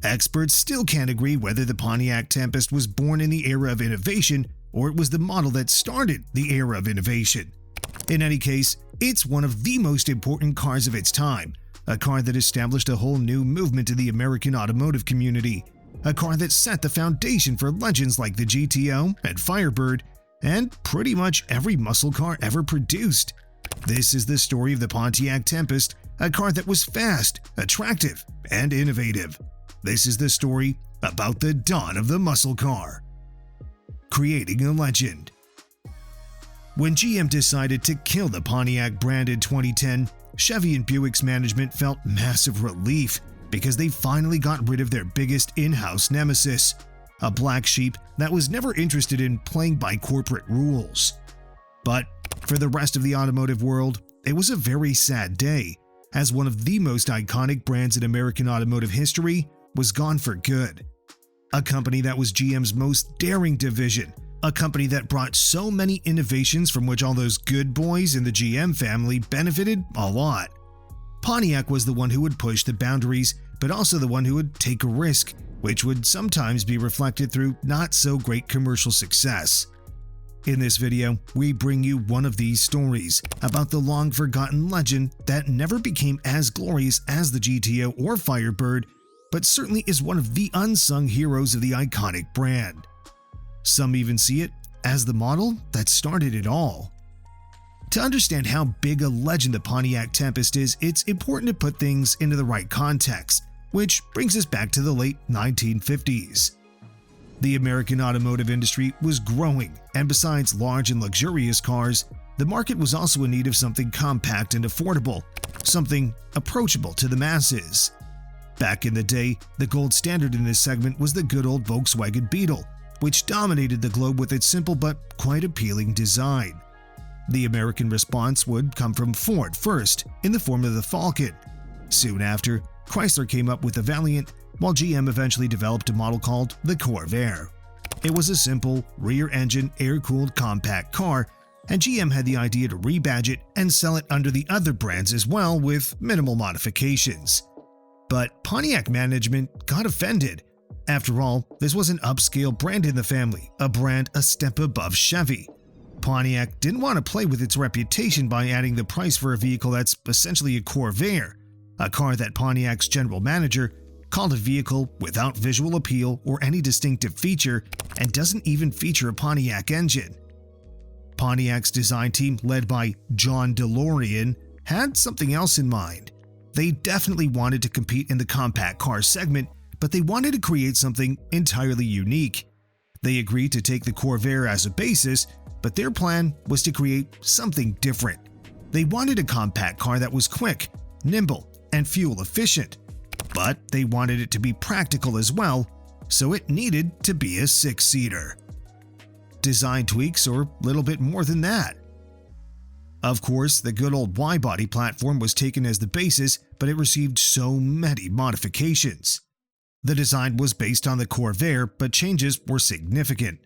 Experts still can't agree whether the Pontiac Tempest was born in the era of innovation or it was the model that started the era of innovation. In any case, it's one of the most important cars of its time, a car that established a whole new movement in the American automotive community, a car that set the foundation for legends like the GTO and Firebird, and pretty much every muscle car ever produced. This is the story of the Pontiac Tempest, a car that was fast, attractive, and innovative. This is the story about the dawn of the muscle car. Creating a legend. When GM decided to kill the Pontiac brand in 2010, Chevy and Buick's management felt massive relief because they finally got rid of their biggest in-house nemesis, a black sheep that was never interested in playing by corporate rules. But for the rest of the automotive world, it was a very sad day, as one of the most iconic brands in American automotive history was gone for good. A company that was GM's most daring division, a company that brought so many innovations from which all those good boys in the GM family benefited a lot. Pontiac was the one who would push the boundaries, but also the one who would take a risk, which would sometimes be reflected through not-so-great commercial success. In this video, we bring you one of these stories about the long-forgotten legend that never became as glorious as the GTO or Firebird, but certainly is one of the unsung heroes of the iconic brand. Some even see it as the model that started it all. To understand how big a legend the Pontiac Tempest is, it's important to put things into the right context, which brings us back to the late 1950s. The American automotive industry was growing, and besides large and luxurious cars, the market was also in need of something compact and affordable, something approachable to the masses. Back in the day, the gold standard in this segment was the good old Volkswagen Beetle, which dominated the globe with its simple but quite appealing design. The American response would come from Ford first, in the form of the Falcon. Soon after, Chrysler came up with the Valiant, while GM eventually developed a model called the Corvair. It was a simple, rear-engine, air-cooled compact car, and GM had the idea to rebadge it and sell it under the other brands as well with minimal modifications. But Pontiac management got offended. After all, this was an upscale brand in the family, a brand a step above Chevy. Pontiac didn't want to play with its reputation by adding the price for a vehicle that's essentially a Corvair, a car that Pontiac's general manager called a vehicle without visual appeal or any distinctive feature and doesn't even feature a Pontiac engine. Pontiac's design team, led by John DeLorean, had something else in mind. They definitely wanted to compete in the compact car segment, but they wanted to create something entirely unique. They agreed to take the Corvair as a basis, but their plan was to create something different. They wanted a compact car that was quick, nimble, and fuel efficient. But they wanted it to be practical as well, so it needed to be a six-seater. Design tweaks or a little bit more than that. Of course, the good old Y-body platform was taken as the basis, but it received so many modifications. The design was based on the Corvair, but changes were significant.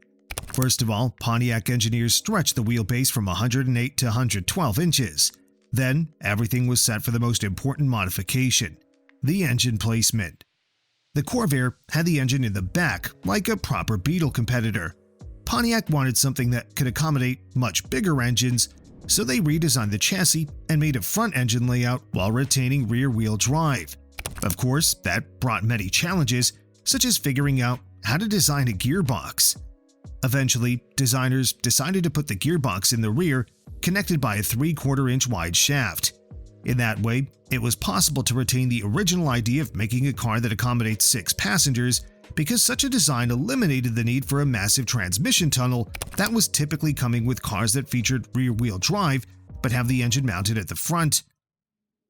First of all, Pontiac engineers stretched the wheelbase from 108 to 112 inches. Then, everything was set for the most important modification: the engine placement. The Corvair had the engine in the back, like a proper Beetle competitor. Pontiac wanted something that could accommodate much bigger engines, so they redesigned the chassis and made a front engine layout while retaining rear-wheel drive. Of course, that brought many challenges, such as figuring out how to design a gearbox. Eventually, designers decided to put the gearbox in the rear, connected by a 3/4-inch wide shaft. In that way, it was possible to retain the original idea of making a car that accommodates 6 passengers, because such a design eliminated the need for a massive transmission tunnel that was typically coming with cars that featured rear-wheel drive but have the engine mounted at the front.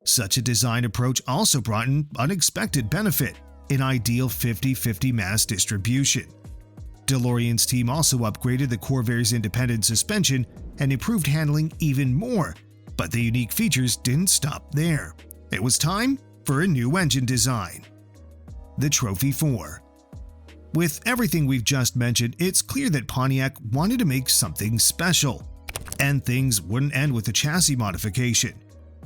Such a design approach also brought an unexpected benefit: an ideal 50-50 mass distribution. DeLorean's team also upgraded the Corvair's independent suspension and improved handling even more, but the unique features didn't stop there. It was time for a new engine design: the Trophy 4. With everything we've just mentioned, it's clear that Pontiac wanted to make something special. And things wouldn't end with a chassis modification.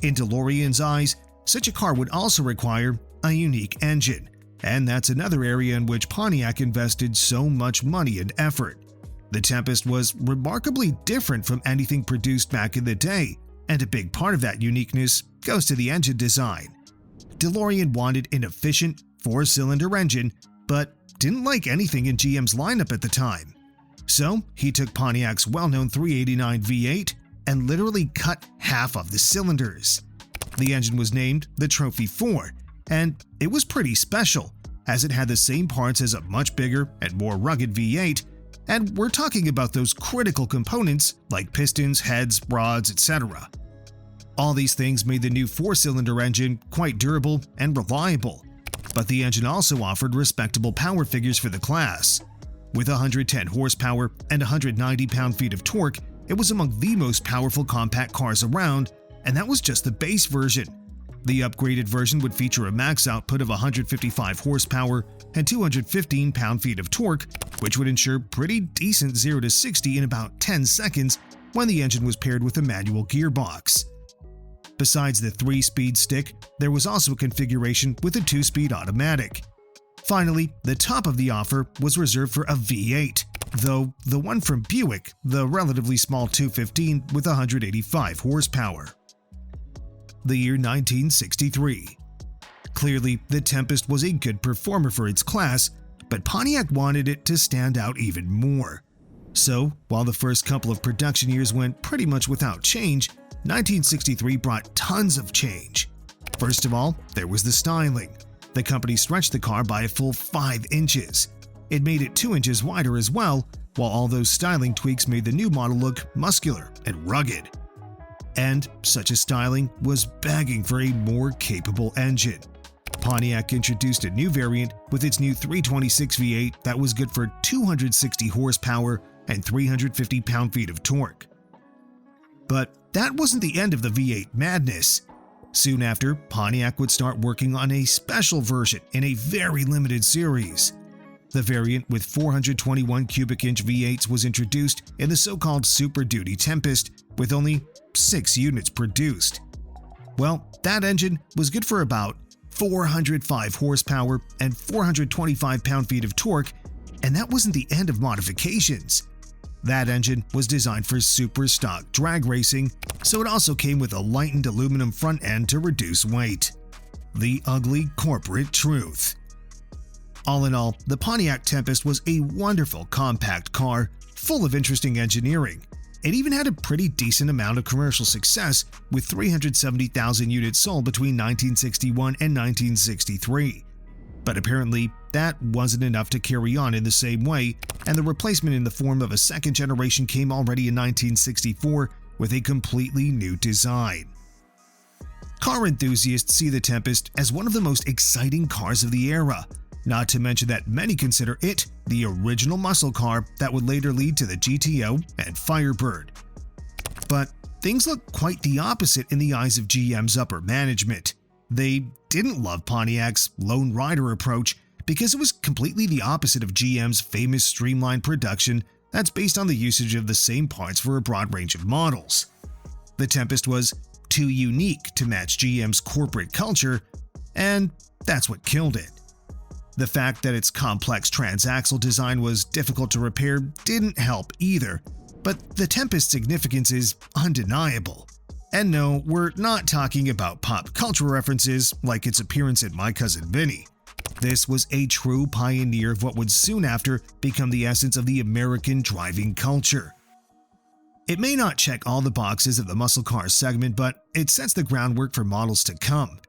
In DeLorean's eyes, such a car would also require a unique engine. and that's another area in which Pontiac invested so much money and effort. The Tempest was remarkably different from anything produced back in the day, and a big part of that uniqueness goes to the engine design. DeLorean wanted an efficient, 4-cylinder engine, but didn't like anything in GM's lineup at the time. So he took Pontiac's well-known 389 V8 and literally cut half of the cylinders. The engine was named the Trophy 4, and it was pretty special, as it had the same parts as a much bigger and more rugged V8, and we're talking about those critical components like pistons, heads, rods, etc. All these things made the new 4-cylinder engine quite durable and reliable, but the engine also offered respectable power figures for the class. With 110 horsepower and 190 pound-feet of torque, it was among the most powerful compact cars around, and that was just the base version. The upgraded version would feature a max output of 155 horsepower and 215 pound-feet of torque, which would ensure pretty decent 0 to 60 in about 10 seconds when the engine was paired with a manual gearbox. Besides the 3-speed stick, there was also a configuration with a 2-speed automatic. Finally, the top of the offer was reserved for a V8, though the one from Buick, the relatively small 215 with 185 horsepower. The year 1963. Clearly, the Tempest was a good performer for its class, but Pontiac wanted it to stand out even more. So, while the first couple of production years went pretty much without change, 1963 brought tons of change. First of all, there was the styling. The company stretched the car by a full 5 inches. It made it 2 inches wider as well, while all those styling tweaks made the new model look muscular and rugged. And such a styling was begging for a more capable engine. Pontiac introduced a new variant with its new 326 V8 that was good for 260 horsepower and 350 pound-feet of torque. But that wasn't the end of the V8 madness. Soon after, Pontiac would start working on a special version in a very limited series. The variant with 421 cubic inch V8s was introduced in the so-called Super Duty Tempest, with only 6 units produced. Well, that engine was good for about 405 horsepower and 425 pound-feet of torque, and that wasn't the end of modifications. That engine was designed for super stock drag racing, so it also came with a lightened aluminum front end to reduce weight. The ugly corporate truth. All in all, the Pontiac Tempest was a wonderful compact car, full of interesting engineering. It even had a pretty decent amount of commercial success, with 370,000 units sold between 1961 and 1963. But apparently, that wasn't enough to carry on in the same way, and the replacement in the form of a second generation came already in 1964 with a completely new design. Car enthusiasts see the Tempest as one of the most exciting cars of the era, not to mention that many consider it the original muscle car that would later lead to the GTO and Firebird. But things look quite the opposite in the eyes of GM's upper management. They didn't love Pontiac's Lone Rider approach because it was completely the opposite of GM's famous streamlined production that's based on the usage of the same parts for a broad range of models. The Tempest was too unique to match GM's corporate culture, and that's what killed it. The fact that its complex transaxle design was difficult to repair didn't help either, but the Tempest's significance is undeniable. And no, we're not talking about pop culture references like its appearance in My Cousin Vinny. This was a true pioneer of what would soon after become the essence of the American driving culture. It may not check all the boxes of the muscle car segment, but it sets the groundwork for models to come.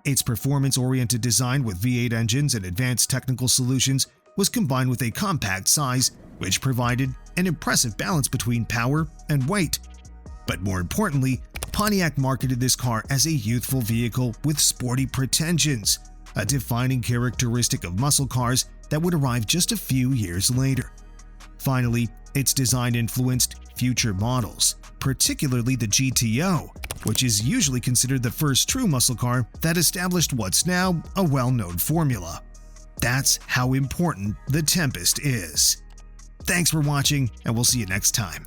Its performance-oriented design with V8 engines and advanced technical solutions was combined with a compact size, which provided an impressive balance between power and weight. But more importantly, Pontiac marketed this car as a youthful vehicle with sporty pretensions, a defining characteristic of muscle cars that would arrive just a few years later. Finally, its design influenced future models, particularly the GTO, which is usually considered the first true muscle car that established what's now a well-known formula. That's how important the Tempest is. Thanks for watching, and we'll see you next time.